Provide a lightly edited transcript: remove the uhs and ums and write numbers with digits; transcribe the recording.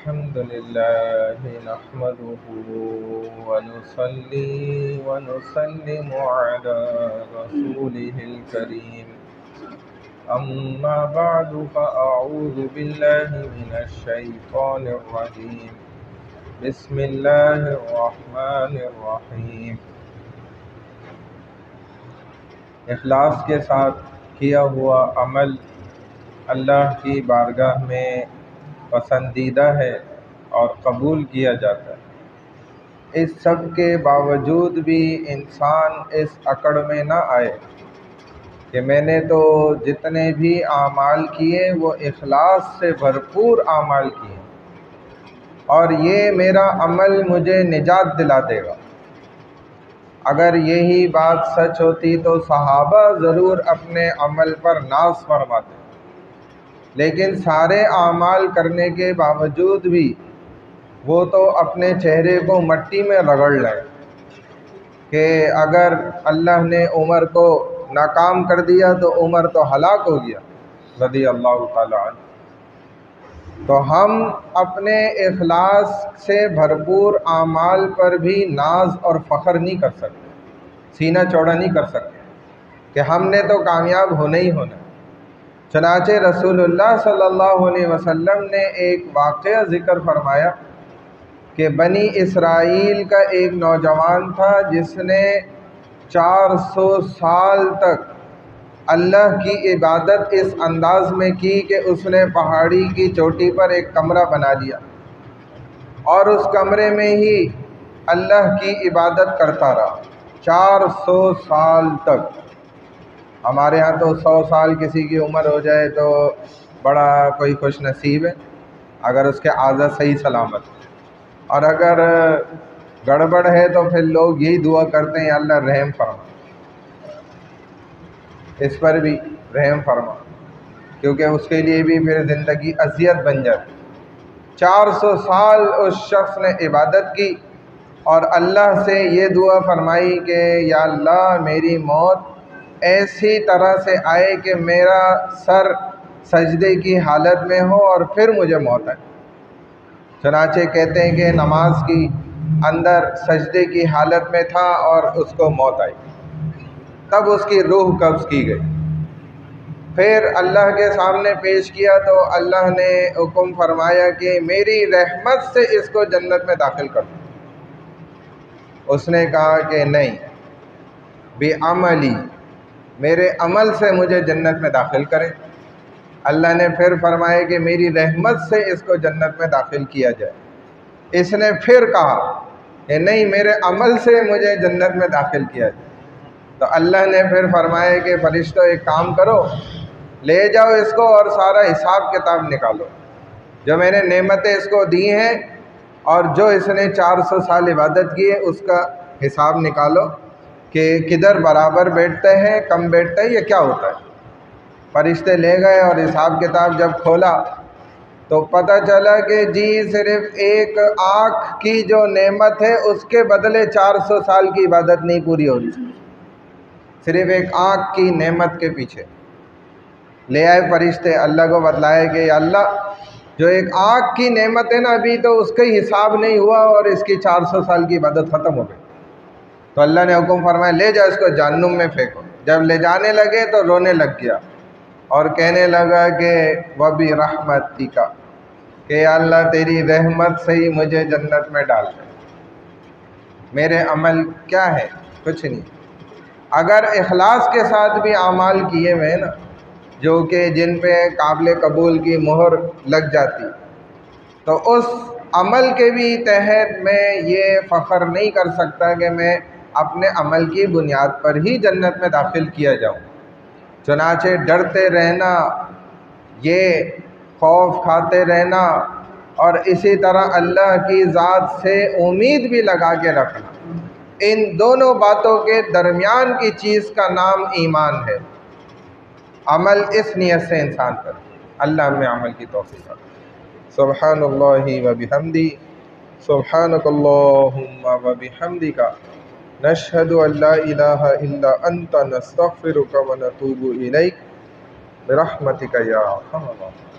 الحمد لله نحمده ونصلي ونسلم على رسوله الكريم أما بعد فأعوذ بالله من الشيطان الرجيم بسم الله الرحمن الرحیم۔ اخلاص کے ساتھ کیا ہوا عمل اللہ کی بارگاہ میں پسندیدہ ہے اور قبول کیا جاتا ہے۔ اس سب کے باوجود بھی انسان اس اکڑ میں نہ آئے کہ میں نے تو جتنے بھی اعمال کیے وہ اخلاص سے بھرپور اعمال کیے اور یہ میرا عمل مجھے نجات دلا دے گا۔ اگر یہی بات سچ ہوتی تو صحابہ ضرور اپنے عمل پر ناز فرماتے، لیکن سارے اعمال کرنے کے باوجود بھی وہ تو اپنے چہرے کو مٹی میں رگڑ لیں کہ اگر اللہ نے عمر کو ناکام کر دیا تو عمر تو ہلاک ہو گیا رضی اللہ تعالی عنہ۔ تو ہم اپنے اخلاص سے بھرپور اعمال پر بھی ناز اور فخر نہیں کر سکتے، سینہ چوڑا نہیں کر سکتے کہ ہم نے تو کامیاب ہونا ہی ہونا۔ چنانچہ رسول اللہ صلی اللہ علیہ وسلم نے ایک واقعہ ذکر فرمایا کہ بنی اسرائیل کا ایک نوجوان تھا جس نے 400 سال تک اللہ کی عبادت اس انداز میں کی کہ اس نے پہاڑی کی چوٹی پر ایک کمرہ بنا لیا اور اس کمرے میں ہی اللہ کی عبادت کرتا رہا 400 سال تک۔ ہمارے ہاں تو 100 سال کسی کی عمر ہو جائے تو بڑا کوئی خوش نصیب ہے اگر اس کے اعضاء صحیح سلامت، اور اگر گڑبڑ ہے تو پھر لوگ یہی دعا کرتے ہیں اللہ رحم فرما، اس پر بھی رحم فرما، کیونکہ اس کے لیے بھی پھر زندگی اذیت بن جاتی۔ 400 سال اس شخص نے عبادت کی اور اللہ سے یہ دعا فرمائی کہ یا اللہ میری موت ایسی طرح سے آئے کہ میرا سر سجدے کی حالت میں ہو اور پھر مجھے موت آئے۔ چنانچہ کہتے ہیں کہ نماز کی اندر سجدے کی حالت میں تھا اور اس کو موت آئی، تب اس کی روح قبض کی گئی۔ پھر اللہ کے سامنے پیش کیا تو اللہ نے حکم فرمایا کہ میری رحمت سے اس کو جنت میں داخل کر دو۔ اس نے کہا کہ نہیں، بعملی، میرے عمل سے مجھے جنت میں داخل کریں۔ اللہ نے پھر فرمایا کہ میری رحمت سے اس کو جنت میں داخل کیا جائے۔ اس نے پھر کہا کہ نہیں، میرے عمل سے مجھے جنت میں داخل کیا جائے۔ تو اللہ نے پھر فرمایا کہ فرشتوں ایک کام کرو، لے جاؤ اس کو اور سارا حساب کتاب نکالو، جو میں نے نعمتیں اس کو دی ہیں اور جو اس نے 400 سال عبادت کی ہے اس کا حساب نکالو کہ کدھر برابر بیٹھتے ہیں، کم بیٹھتا ہے یا کیا ہوتا ہے۔ فرشتے لے گئے اور حساب کتاب جب کھولا تو پتہ چلا کہ جی صرف ایک آنکھ کی جو نعمت ہے اس کے بدلے 400 سال کی عبادت نہیں پوری ہو رہی، صرف ایک آنکھ کی نعمت کے پیچھے۔ لے آئے فرشتے، اللہ کو بتلایا کہ یا اللہ جو ایک آنکھ کی نعمت ہے نا ابھی تو اس کا ہی حساب نہیں ہوا اور اس کی 400 سال کی عبادت ختم ہو گئی۔ تو اللہ نے حکم فرمایا لے جا اس کو جہنم میں پھینکو۔ جب لے جانے لگے تو رونے لگ گیا اور کہنے لگا کہ وَبِرَحْمَتِكَ، کہ یا اللہ تیری رحمت سے ہی مجھے جنت میں ڈال دے، میرے عمل کیا ہے؟ کچھ نہیں۔ اگر اخلاص کے ساتھ بھی اعمال کیے ہوئے نا جو کہ جن پہ قابل قبول کی مہر لگ جاتی، تو اس عمل کے بھی تحت میں یہ فخر نہیں کر سکتا کہ میں اپنے عمل کی بنیاد پر ہی جنت میں داخل کیا جاؤں۔ چنانچہ ڈرتے رہنا، یہ خوف کھاتے رہنا اور اسی طرح اللہ کی ذات سے امید بھی لگا کے رکھنا، ان دونوں باتوں کے درمیان کی چیز کا نام ایمان ہے۔ عمل اس نیت سے انسان پر، اللہ ہمیں عمل کی توفیق عطا۔ سبحان اللہ و بحمدہ، سبحانک اللہم و بحمدک، نشہد ان لا الہ الا انت، نستغفرک و نتوب الیک، برحمتک یا ارحم الراحمین۔